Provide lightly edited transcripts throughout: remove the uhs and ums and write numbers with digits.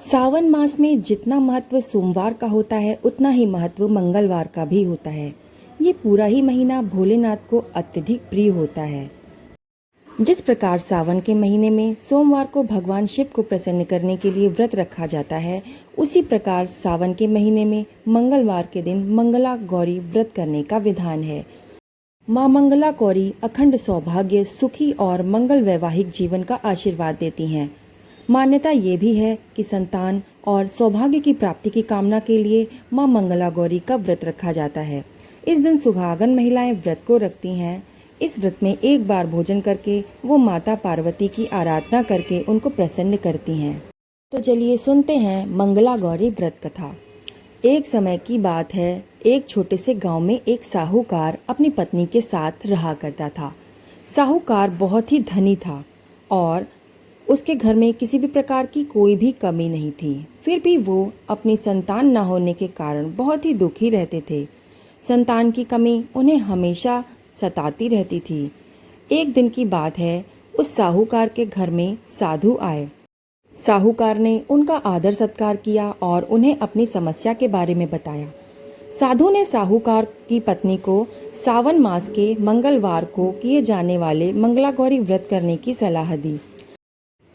सावन मास में जितना महत्व सोमवार का होता है उतना ही महत्व मंगलवार का भी होता है। ये पूरा ही महीना भोलेनाथ को अत्यधिक प्रिय होता है। जिस प्रकार सावन के महीने में सोमवार को भगवान शिव को प्रसन्न करने के लिए व्रत रखा जाता है, उसी प्रकार सावन के महीने में मंगलवार के दिन मंगला गौरी व्रत करने का विधान है। माँ मंगला गौरी अखंड सौभाग्य, सुखी और मंगल वैवाहिक जीवन का आशीर्वाद देती हैं। मान्यता ये भी है कि संतान और सौभाग्य की प्राप्ति की कामना के लिए माँ मंगला गौरी का व्रत रखा जाता है। इस दिन सुहागन महिलाएं व्रत को रखती हैं। इस व्रत में एक बार भोजन करके वो माता पार्वती की आराधना करके उनको प्रसन्न करती हैं। तो चलिए सुनते हैं मंगला गौरी व्रत कथा। एक समय की बात है, एक छोटे से गांव में एक साहूकार अपनी पत्नी के साथ रहा करता था। साहूकार बहुत ही धनी था और उसके घर में किसी भी प्रकार की कोई भी कमी नहीं थी। फिर भी वो अपनी संतान न होने के कारण बहुत ही दुखी रहते थे। संतान की कमी उन्हें हमेशा सताती रहती थी। एक दिन की बात है, उस साहूकार के घर में साधु आए। साहूकार ने उनका आदर सत्कार किया और उन्हें अपनी समस्या के बारे में बताया। साधु ने साहूकार की पत्नी को सावन मास के मंगलवार को किए जाने वाले मंगला गौरी व्रत करने की सलाह दी।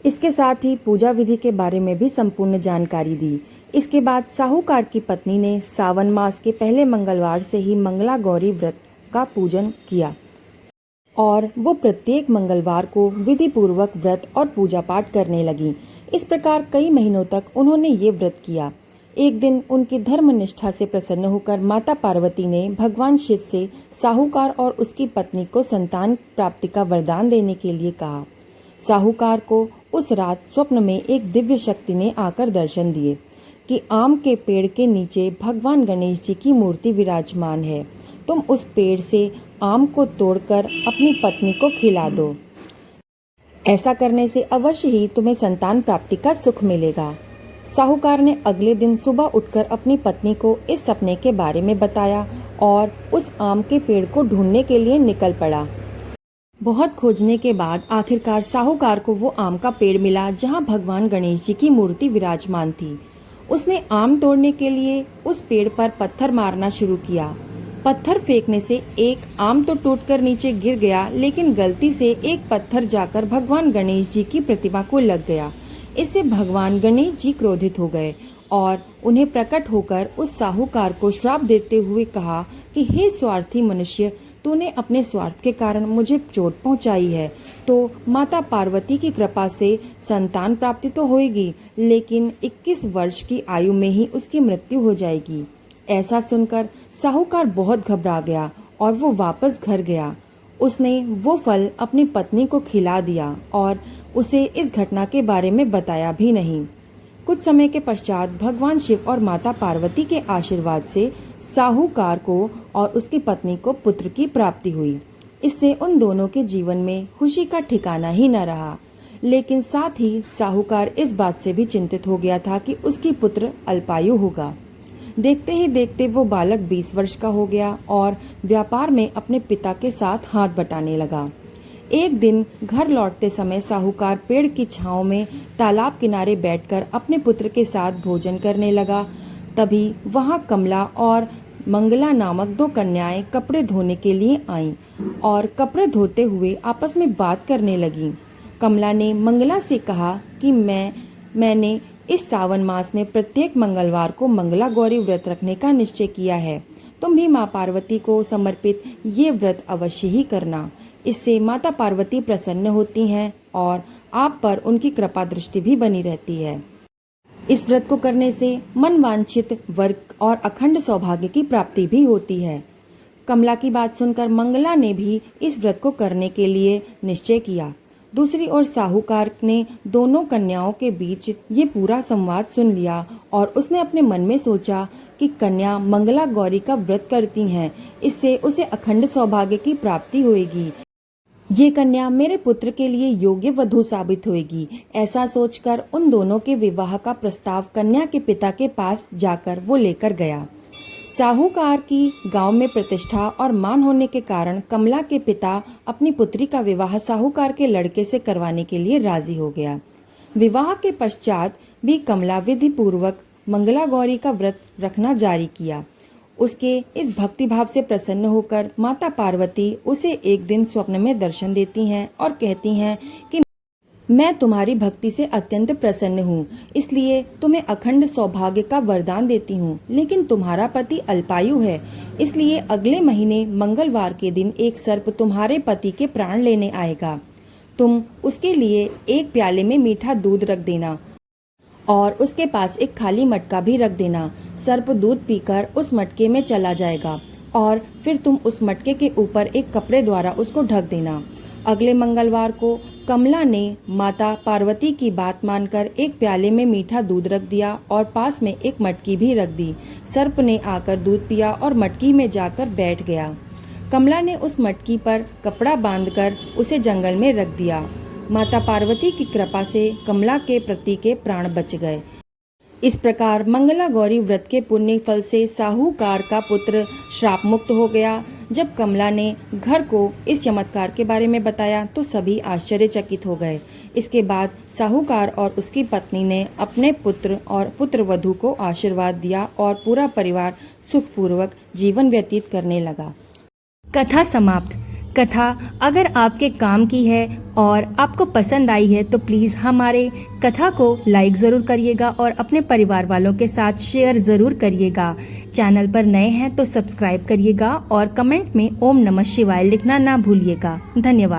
इसके साथ ही पूजा विधि के बारे में भी संपूर्ण जानकारी दी। इसके बाद साहूकार की पत्नी ने सावन मास के पहले मंगलवार से ही मंगला गौरी व्रत का पूजन किया और वो प्रत्येक मंगलवार को विधि पूर्वक व्रत और पूजा पाठ करने लगी। इस प्रकार कई महीनों तक उन्होंने ये व्रत किया। एक दिन उनकी धर्म निष्ठा से प्रसन्न होकर माता पार्वती ने भगवान शिव से साहूकार और उसकी पत्नी को संतान प्राप्ति का वरदान देने के लिए कहा। साहूकार को उस रात स्वप्न में एक दिव्य शक्ति ने आकर दर्शन दिए कि आम के पेड़ के नीचे भगवान गणेश जी की मूर्ति विराजमान है। तुम उस पेड़ से आम को तोड़कर अपनी पत्नी को खिला दो। ऐसा करने से अवश्य ही तुम्हें संतान प्राप्ति का सुख मिलेगा। साहूकार ने अगले दिन सुबह उठकर अपनी पत्नी को इस सपने के बारे में बताया और उस आम के पेड़ को ढूंढने के लिए निकल पड़ा। बहुत खोजने के बाद आखिरकार साहूकार को वो आम का पेड़ मिला जहाँ भगवान गणेश जी की मूर्ति विराजमान थी। उसने आम तोड़ने के लिए उस पेड़ पर पत्थर मारना शुरू किया। पत्थर फेंकने से एक आम तो टूटकर नीचे गिर गया, लेकिन गलती से एक पत्थर जाकर भगवान गणेश जी की प्रतिमा को लग गया। इससे भगवान गणेश जी क्रोधित हो गए और उन्हें प्रकट होकर उस साहूकार को श्राप देते हुए कहा कि हे स्वार्थी मनुष्य, तूने अपने स्वार्थ के कारण मुझे चोट पहुंचाई है, तो माता पार्वती की कृपा से संतान प्राप्ति तो होगी, लेकिन 21 वर्ष की आयु में ही उसकी मृत्यु हो जाएगी। ऐसा सुनकर साहूकार बहुत घबरा गया और वो वापस घर गया। उसने वो फल अपनी पत्नी को खिला दिया और उसे इस घटना के बारे में बताया भी नहीं। कुछ समय के पश्चात भगवान शिव और माता पार्वती के आशीर्वाद से साहूकार को और उसकी पत्नी को पुत्र की प्राप्ति हुई। इससे उन दोनों के जीवन में खुशी का ठिकाना ही न रहा। लेकिन साथ ही साहूकार इस बात से भी चिंतित हो गया था कि उसकी पुत्र अल्पायु होगा। देखते ही देखते वो बालक 20 वर्ष का हो गया और व्यापार में अपने पिता के साथ हाथ बटाने लगा। एक दिन घर लौटते समय साहूकार पेड़ की छांव में तालाब किनारे बैठकर अपने पुत्र के साथ भोजन करने लगा। तभी वहां कमला और मंगला नामक 2 कन्याएं कपड़े धोने के लिए आईं और कपड़े धोते हुए आपस में बात करने लगीं। कमला ने मंगला से कहा कि मैंने इस सावन मास में प्रत्येक मंगलवार को मंगला गौरी व्रत रखने का निश्चय किया है। तुम भी माँ पार्वती को समर्पित ये व्रत अवश्य ही करना। इससे माता पार्वती प्रसन्न होती हैं और आप पर उनकी कृपा दृष्टि भी बनी रहती है। इस व्रत को करने से मन वांछित वर और अखंड सौभाग्य की प्राप्ति भी होती है। कमला की बात सुनकर मंगला ने भी इस व्रत को करने के लिए निश्चय किया। दूसरी ओर साहूकार ने दोनों कन्याओं के बीच ये पूरा संवाद सुन लिया और उसने अपने मन में सोचा कि कन्या मंगला गौरी का व्रत करती हैं, इससे उसे अखंड सौभाग्य की प्राप्ति होगी। ये कन्या मेरे पुत्र के लिए योग्य वधू साबित होगी। ऐसा सोचकर उन दोनों के विवाह का प्रस्ताव कन्या के पिता के पास जाकर वो लेकर गया। साहूकार की गांव में प्रतिष्ठा और मान होने के कारण कमला के पिता अपनी पुत्री का विवाह साहूकार के लड़के से करवाने के लिए राजी हो गया। विवाह के पश्चात भी कमला विधि पूर्वक मंगला गौरी का व्रत रखना जारी किया। उसके इस भक्तिभाव से प्रसन्न होकर माता पार्वती उसे एक दिन स्वप्न में दर्शन देती हैं और कहती हैं कि मैं तुम्हारी भक्ति से अत्यंत प्रसन्न हूँ, इसलिए तुम्हें अखंड सौभाग्य का वरदान देती हूँ। लेकिन तुम्हारा पति अल्पायु है, इसलिए अगले महीने मंगलवार के दिन एक सर्प तुम्हारे पति के प्राण लेने आएगा। तुम उसके लिए एक प्याले में मीठा दूध रख देना और उसके पास एक खाली मटका भी रख देना। सर्प दूध पीकर उस मटके में चला जाएगा और फिर तुम उस मटके के ऊपर एक कपड़े द्वारा उसको ढक देना। अगले मंगलवार को कमला ने माता पार्वती की बात मानकर एक प्याले में मीठा दूध रख दिया और पास में एक मटकी भी रख दी। सर्प ने आकर दूध पिया और मटकी में जाकर बैठ गया। कमला ने उस मटकी पर कपड़ा बांधकर उसे जंगल में रख दिया। माता पार्वती की कृपा से कमला के पति के प्राण बच गए। इस प्रकार मंगला गौरी व्रत के पुण्य फल से साहूकार का पुत्र श्राप मुक्त हो गया। जब कमला ने घर को इस चमत्कार के बारे में बताया तो सभी आश्चर्यचकित हो गए। इसके बाद साहूकार और उसकी पत्नी ने अपने पुत्र और पुत्रवधू को आशीर्वाद दिया और पूरा परिवार सुखपूर्वक जीवन व्यतीत करने लगा। कथा समाप्त। कथा अगर आपके काम की है और आपको पसंद आई है तो प्लीज़ हमारे कथा को लाइक ज़रूर करिएगा और अपने परिवार वालों के साथ शेयर ज़रूर करिएगा। चैनल पर नए हैं तो सब्सक्राइब करिएगा और कमेंट में ओम नमः शिवाय लिखना ना भूलिएगा। धन्यवाद।